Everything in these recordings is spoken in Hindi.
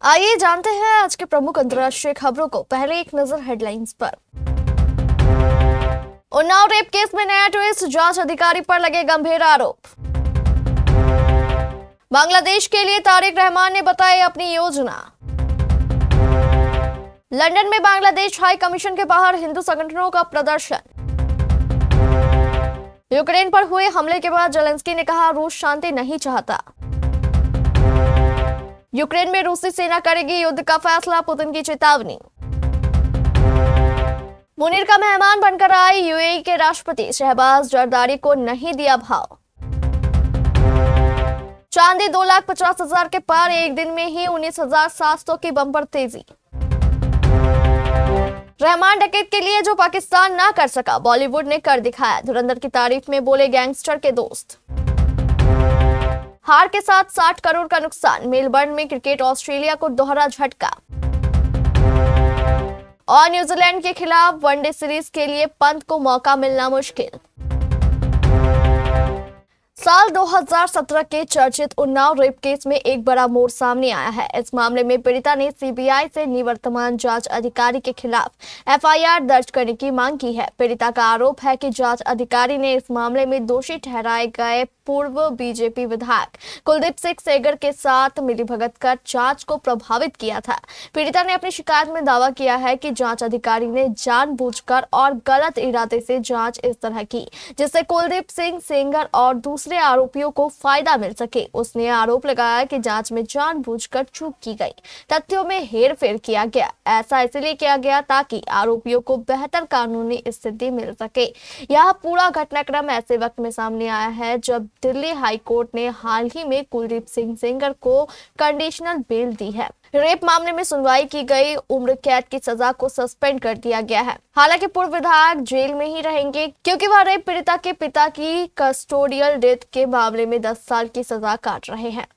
आइए जानते हैं आज के प्रमुख अंतर्राष्ट्रीय खबरों को। पहले एक नजर हेडलाइंस पर। उन्नाव रेप केस में नया ट्विस्ट, जांच अधिकारी पर लगे गंभीर आरोप। बांग्लादेश के लिए तारिक रहमान ने बताई अपनी योजना। लंदन में बांग्लादेश हाई कमीशन के बाहर हिंदू संगठनों का प्रदर्शन। यूक्रेन पर हुए हमले के बाद जेलेंस्की ने कहा रूस शांति नहीं चाहता। यूक्रेन में रूसी सेना करेगी युद्ध का फैसला, पुतिन की चेतावनी। मुनीर का मेहमान बनकर आए यूएई के राष्ट्रपति, शहबाज जरदारी को नहीं दिया भाव। चांदी 2,50,000 के पार, एक दिन में ही 19,700 की बम्पर तेजी। रहमान डकैत के लिए जो पाकिस्तान ना कर सका, बॉलीवुड ने कर दिखाया, धुरंधर की तारीफ में बोले गैंगस्टर के दोस्त। हार के साथ 60 करोड़ का नुकसान, मेलबर्न में क्रिकेट ऑस्ट्रेलिया को दोहरा झटका। और न्यूजीलैंड के खिलाफ वनडे सीरीज के लिए पंत को मौका मिलना मुश्किल। साल 2017 के चर्चित उन्नाव रेप केस में एक बड़ा मोड़ सामने आया है। इस मामले में पीड़िता ने सीबीआई से निवर्तमान जांच अधिकारी के खिलाफ एफआईआर दर्ज करने की मांग की है। पीड़िता का आरोप है कि जांच अधिकारी ने इस मामले में दोषी ठहराए गए पूर्व बीजेपी विधायक कुलदीप सिंह सेंगर के साथ मिलीभगत कर जांच को प्रभावित किया था। पीड़िता ने अपनी शिकायत में दावा किया है कि जांच अधिकारी ने जानबूझकर और गलत इरादे से जांच इस तरह की जिससे कुलदीप सिंह सेंगर और दूसरे आरोपियों को फायदा मिल सके। उसने आरोप लगाया कि जांच में जानबूझकर चूक की गई, तथ्यों में हेरफेर किया गया। ऐसा इसलिए किया गया ताकि आरोपियों को बेहतर कानूनी स्थिति मिल सके। यह पूरा घटनाक्रम ऐसे वक्त में सामने आया है जब दिल्ली हाई कोर्ट ने हाल ही में कुलदीप सिंह सेंगर को कंडीशनल बेल दी है। रेप मामले में सुनवाई की गई उम्र कैद की सजा को सस्पेंड कर दिया गया है। हालांकि पूर्व विधायक जेल में ही रहेंगे क्योंकि वह रेप पीड़िता के पिता की कस्टोडियल डेथ के मामले में 10 साल की सजा काट रहे हैं।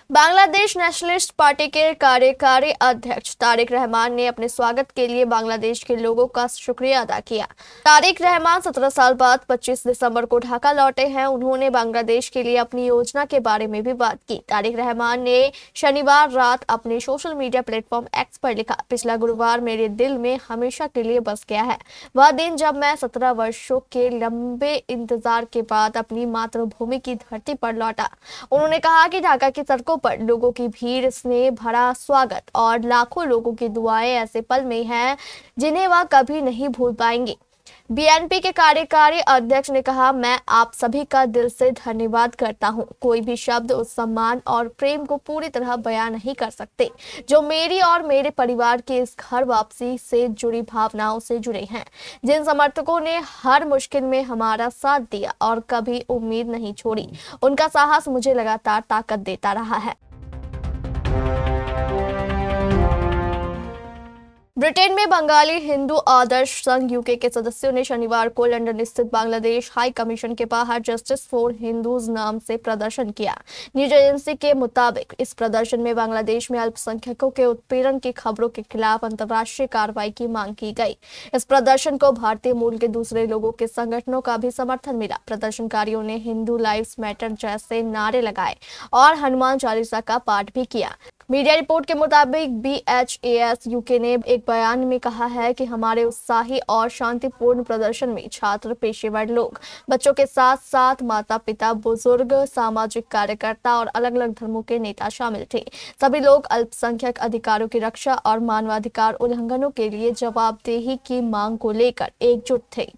बांग्लादेश नेशनलिस्ट पार्टी के कार्यकारी अध्यक्ष तारिक रहमान ने अपने स्वागत के लिए बांग्लादेश के लोगों का शुक्रिया अदा किया। तारिक रहमान 17 साल बाद 25 दिसंबर को ढाका लौटे हैं। उन्होंने बांग्लादेश के लिए अपनी योजना के बारे में भी बात की। तारिक रहमान ने शनिवार रात अपने सोशल मीडिया प्लेटफॉर्म एक्स पर लिखा, पिछला गुरुवार मेरे दिल में हमेशा के लिए बस गया है। वह दिन जब मैं 17 वर्षों के लंबे इंतजार के बाद अपनी मातृभूमि की धरती पर लौटा। उन्होंने कहा कि ढाका की सड़कों पर लोगों की भीड़, स्नेह भरा स्वागत और लाखों लोगों की दुआएं ऐसे पल में हैं जिन्हें वह कभी नहीं भूल पाएंगे। बीएनपी के कार्यकारी अध्यक्ष ने कहा, मैं आप सभी का दिल से धन्यवाद करता हूं। कोई भी शब्द उस सम्मान और प्रेम को पूरी तरह बयां नहीं कर सकते जो मेरी और मेरे परिवार की इस घर वापसी से जुड़ी भावनाओं से जुड़े हैं। जिन समर्थकों ने हर मुश्किल में हमारा साथ दिया और कभी उम्मीद नहीं छोड़ी, उनका साहस मुझे लगातार ताकत देता रहा है। ब्रिटेन में बंगाली हिंदू आदर्श संघ यूके के सदस्यों ने शनिवार को लंदन स्थित बांग्लादेश हाई कमीशन के बाहर जस्टिस फॉर हिंदूज नाम से प्रदर्शन किया। न्यूज एजेंसी के मुताबिक इस प्रदर्शन में बांग्लादेश में अल्पसंख्यकों के उत्पीड़न की खबरों के खिलाफ अंतर्राष्ट्रीय कार्रवाई की मांग की गई। इस प्रदर्शन को भारतीय मूल के दूसरे लोगों के संगठनों का भी समर्थन मिला। प्रदर्शनकारियों ने हिंदू लाइव्स मैटर जैसे नारे लगाए और हनुमान चालीसा का पाठ भी किया। मीडिया रिपोर्ट के मुताबिक BHAS यूके ने एक बयान में कहा है कि हमारे उत्साही और शांतिपूर्ण प्रदर्शन में छात्र, पेशेवर लोग, बच्चों के साथ साथ माता पिता, बुजुर्ग, सामाजिक कार्यकर्ता और अलग अलग धर्मों के नेता शामिल थे। सभी लोग अल्पसंख्यक अधिकारों की रक्षा और मानवाधिकार उल्लंघनों के लिए जवाबदेही की मांग को लेकर एकजुट थे।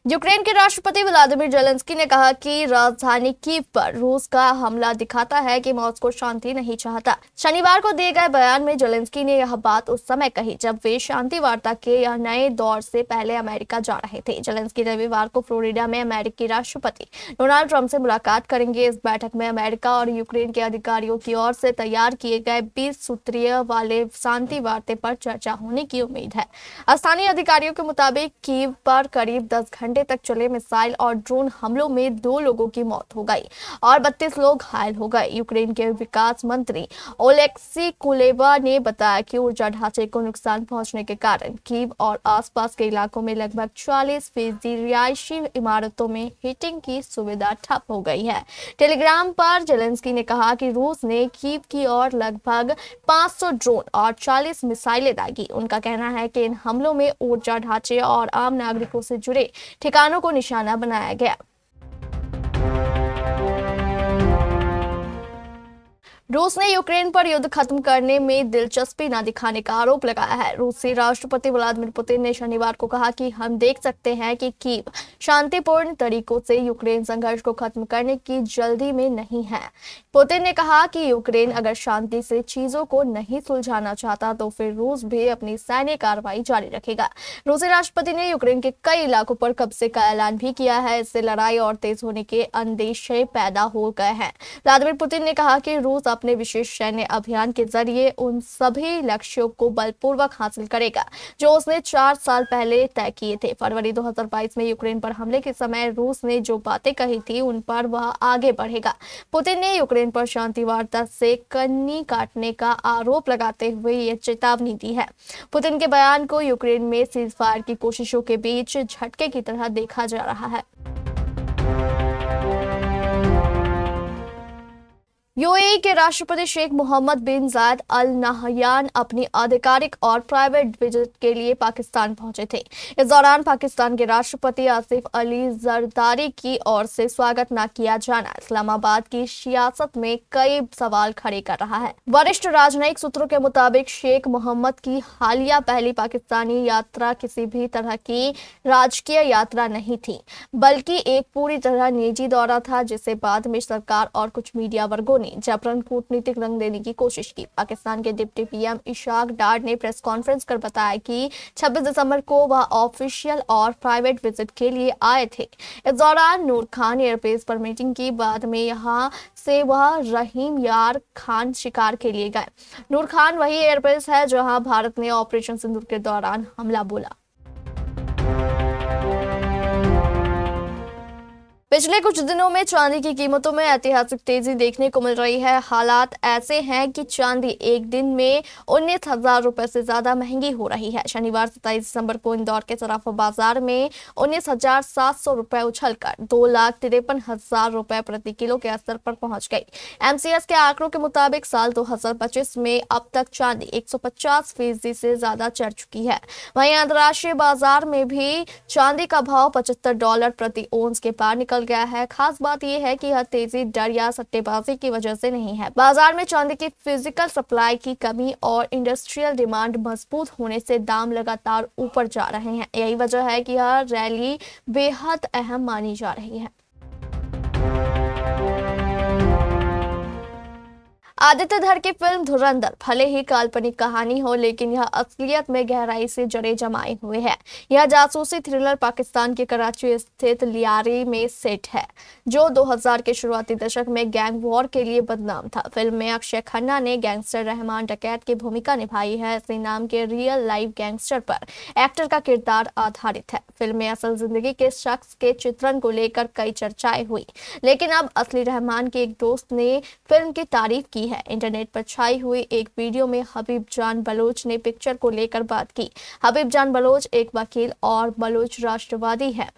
यूक्रेन के राष्ट्रपति व्लादिमीर जेलेंस्की ने कहा कि राजधानी कीव पर रूस का हमला दिखाता है कि मॉस्को शांति नहीं चाहता। शनिवार को दिए गए बयान में जेलेंस्की ने यह बात उस समय कही जब वे शांति वार्ता के यह नए दौर से पहले अमेरिका जा रहे थे। जेलेंस्की रविवार को फ्लोरिडा में अमेरिकी राष्ट्रपति डोनाल्ड ट्रंप से मुलाकात करेंगे। इस बैठक में अमेरिका और यूक्रेन के अधिकारियों की ओर से तैयार किए गए 20 सूत्रीय वाले शांति वार्ते पर चर्चा होने की उम्मीद है। स्थानीय अधिकारियों के मुताबिक कीव पर करीब 10 घंटे घंटे तक चले मिसाइल और ड्रोन हमलों में 2 लोगों की मौत हो गई और 32 लोग घायल हो गए। यूक्रेन के विकास मंत्री ओलेक्सी कुलेबा ने बताया कि ऊर्जा ढांचे को नुकसान पहुंचने के कारण कीव और आसपास के इलाकों में लगभग 40% रिहायशी इमारतों में हीटिंग की सुविधा ठप हो गई है। टेलीग्राम पर जेलेंस्की ने कहा कि रूस ने कीव की ओर लगभग 500 ड्रोन और 40 मिसाइलें दागी। उनका कहना है कि इन हमलों में ऊर्जा ढांचे और आम नागरिकों से जुड़े ठिकानों को निशाना बनाया गया। रूस ने यूक्रेन पर युद्ध खत्म करने में दिलचस्पी न दिखाने का आरोप लगाया है। रूसी राष्ट्रपति व्लादिमीर पुतिन ने शनिवार को कहा कि हम देख सकते हैं कि कीव शांतिपूर्ण तरीकों से यूक्रेन संघर्ष को खत्म करने की जल्दी में नहीं है। पुतिन ने कहा कि यूक्रेन अगर शांति से चीजों को नहीं सुलझाना चाहता तो फिर रूस भी अपनी सैन्य कार्रवाई जारी रखेगा। रूसी राष्ट्रपति ने यूक्रेन के कई इलाकों पर कब्जे का ऐलान भी किया है। इससे लड़ाई और तेज होने के अंदेशे पैदा हो गए हैं। व्लादिमीर पुतिन ने कहा कि रूस अपने विशेष सैन्य अभियान के जरिए उन सभी लक्ष्यों को बलपूर्वक हासिल करेगा जो उसने 4 साल पहले तय किए थे। फरवरी 2022 में यूक्रेन पर हमले के समय रूस ने जो बातें कही थी उन पर वह आगे बढ़ेगा। पुतिन ने यूक्रेन पर शांति वार्ता से कन्नी काटने का आरोप लगाते हुए यह चेतावनी दी है। पुतिन के बयान को यूक्रेन में सीजफायर की कोशिशों के बीच झटके की तरह देखा जा रहा है। यूएई के राष्ट्रपति शेख मोहम्मद बिन जायद अल नहयान अपनी आधिकारिक और प्राइवेट विजिट के लिए पाकिस्तान पहुंचे थे। इस दौरान पाकिस्तान के राष्ट्रपति आसिफ अली जरदारी की ओर से स्वागत न किया जाना इस्लामाबाद की सियासत में कई सवाल खड़े कर रहा है। वरिष्ठ राजनयिक सूत्रों के मुताबिक शेख मोहम्मद की हालिया पहली पाकिस्तानी यात्रा किसी भी तरह की राजकीय यात्रा नहीं थी, बल्कि एक पूरी तरह निजी दौरा था, जिसे बाद में सरकार और कुछ मीडिया वर्गों ने जबरन कूटनीतिक रंग देने की कोशिश की। पाकिस्तान के डिप्टी पीएम इशाक डार ने प्रेस कॉन्फ्रेंस कर बताया कि 26 दिसंबर को वह ऑफिशियल और प्राइवेट विजिट के लिए आए थे। इस दौरान नूर खान एयरबेस पर मीटिंग की, बाद में यहां से वह रहीम यार खान शिकार के लिए गए। नूर खान वही एयरबेस है जहां भारत ने ऑपरेशन सिंदूर के दौरान हमला बोला। पिछले कुछ दिनों में चांदी की कीमतों में ऐतिहासिक तेजी देखने को मिल रही है। हालात ऐसे हैं कि चांदी एक दिन में 19,000 रुपए से ज्यादा महंगी हो रही है। शनिवार 27 दिसंबर को इंदौर के सराफा बाजार में 19,700 रुपए उछलकर 2,53,000 रुपए प्रति किलो के स्तर पर पहुंच गई। एमसीएस के आंकड़ों के मुताबिक साल 2025 में अब तक चांदी 150% से ज्यादा चढ़ चुकी है। वहीं अंतर्राष्ट्रीय बाजार में भी चांदी का भाव $75 प्रति ओंस के पार निकल गया है। खास बात यह है कि यह तेजी डर या सट्टेबाजी की वजह से नहीं है। बाजार में चांदी की फिजिकल सप्लाई की कमी और इंडस्ट्रियल डिमांड मजबूत होने से दाम लगातार ऊपर जा रहे हैं। यही वजह है कि यह रैली बेहद अहम मानी जा रही है। आदित्य धर की फिल्म धुरंधर भले ही काल्पनिक कहानी हो, लेकिन यह असलियत में गहराई से जड़े जमाए हुए है। यह जासूसी थ्रिलर पाकिस्तान के कराची स्थित लियारी में सेट है, जो 2000 के शुरुआती दशक में गैंग वॉर के लिए बदनाम था। फिल्म में अक्षय खन्ना ने गैंगस्टर रहमान डकैत की भूमिका निभाई है। इसी नाम के रियल लाइफ गैंगस्टर पर एक्टर का किरदार आधारित है। फिल्म में असल जिंदगी के शख्स के चित्रण को लेकर कई चर्चाएं हुई, लेकिन अब असली रहमान के एक दोस्त ने फिल्म की तारीफ की है। इंटरनेट पर छाई हुई एक वीडियो में हबीब जान बलोच ने पिक्चर को लेकर बात की। हबीब जान बलोच एक वकील और बलोच राष्ट्रवादी है।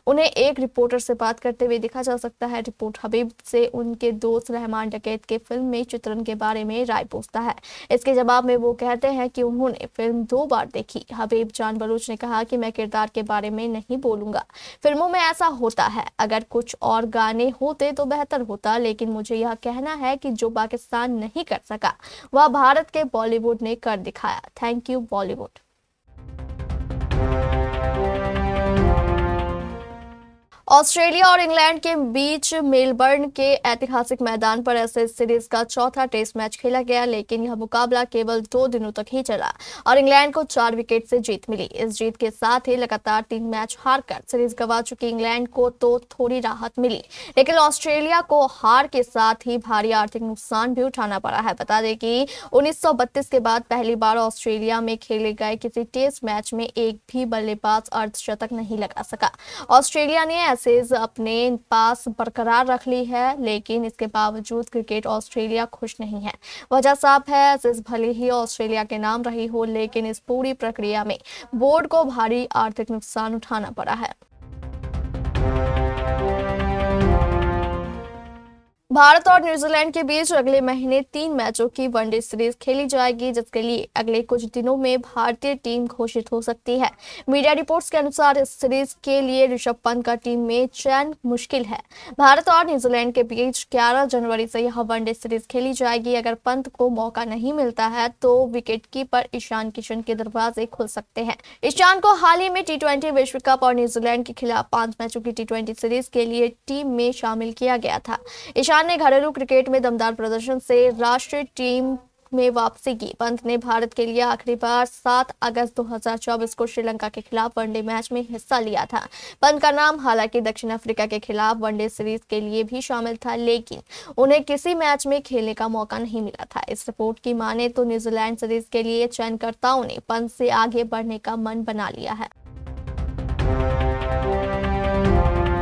उन्हें एक रिपोर्टर से बात करते हुए देखा जा सकता है। रिपोर्ट हबीब से उनके दोस्त रहमान डकैत के फिल्म में चित्रण के बारे में राय पूछता है। इसके जवाब में वो कहते हैं कि उन्होंने फिल्म 2 बार देखी। हबीब जान बलोच ने कहा कि मैं किरदार के बारे में नहीं बोलूंगा। फिल्मों में ऐसा होता है, अगर कुछ और गाने होते तो बेहतर होता, लेकिन मुझे यह कहना है कि जो पाकिस्तान नहीं कर सका वह भारत के बॉलीवुड ने कर दिखाया। Thank you Bollywood. ऑस्ट्रेलिया और इंग्लैंड के बीच मेलबर्न के ऐतिहासिक मैदान पर एशेज सीरीज का चौथा टेस्ट मैच खेला गया, लेकिन यह मुकाबला केवल 2 दिनों तक ही चला और इंग्लैंड को 4 विकेट से जीत मिली। इस जीत के साथ ही लगातार 3 मैच हारकर सीरीज गंवा चुकी इंग्लैंड को तो थोड़ी राहत मिली, लेकिन ऑस्ट्रेलिया को हार के साथ ही भारी आर्थिक नुकसान भी उठाना पड़ा है। बता दें कि 1932 के बाद पहली बार ऑस्ट्रेलिया में खेले गए किसी टेस्ट मैच में एक भी बल्लेबाज अर्धशतक नहीं लगा सका। ऑस्ट्रेलिया ने एशेज अपने पास बरकरार रख ली है, लेकिन इसके बावजूद क्रिकेट ऑस्ट्रेलिया खुश नहीं है। वजह साफ है, एशेज भले ही ऑस्ट्रेलिया के नाम रही हो, लेकिन इस पूरी प्रक्रिया में बोर्ड को भारी आर्थिक नुकसान उठाना पड़ा है। भारत और न्यूजीलैंड के बीच अगले महीने 3 मैचों की वनडे सीरीज खेली जाएगी, जिसके लिए अगले कुछ दिनों में भारतीय टीम घोषित हो सकती है। मीडिया रिपोर्ट्स के अनुसार इस सीरीज के लिए ऋषभ पंत का टीम में चयन मुश्किल है। भारत और न्यूजीलैंड के बीच 11 जनवरी से यह वनडे सीरीज खेली जाएगी। अगर पंत को मौका नहीं मिलता है तो विकेटकीपर ईशान किशन के दरवाजे खुल सकते हैं। ईशान को हाल ही में T20 विश्व कप और न्यूजीलैंड के खिलाफ 5 मैचों की T20 सीरीज के लिए टीम में शामिल किया गया था। ईशान ने घरेलू क्रिकेट में दमदार प्रदर्शन से राष्ट्रीय टीम में वापसी की। पंत ने भारत के लिए आखिरी बार 7 अगस्त 2024 को श्रीलंका के खिलाफ वनडे मैच में हिस्सा लिया था। पंत का नाम हालांकि दक्षिण अफ्रीका के खिलाफ वनडे सीरीज के लिए भी शामिल था, लेकिन उन्हें किसी मैच में खेलने का मौका नहीं मिला था। इस रिपोर्ट की माने तो न्यूजीलैंड सीरीज के लिए चयनकर्ताओं ने पंत से आगे बढ़ने का मन बना लिया है।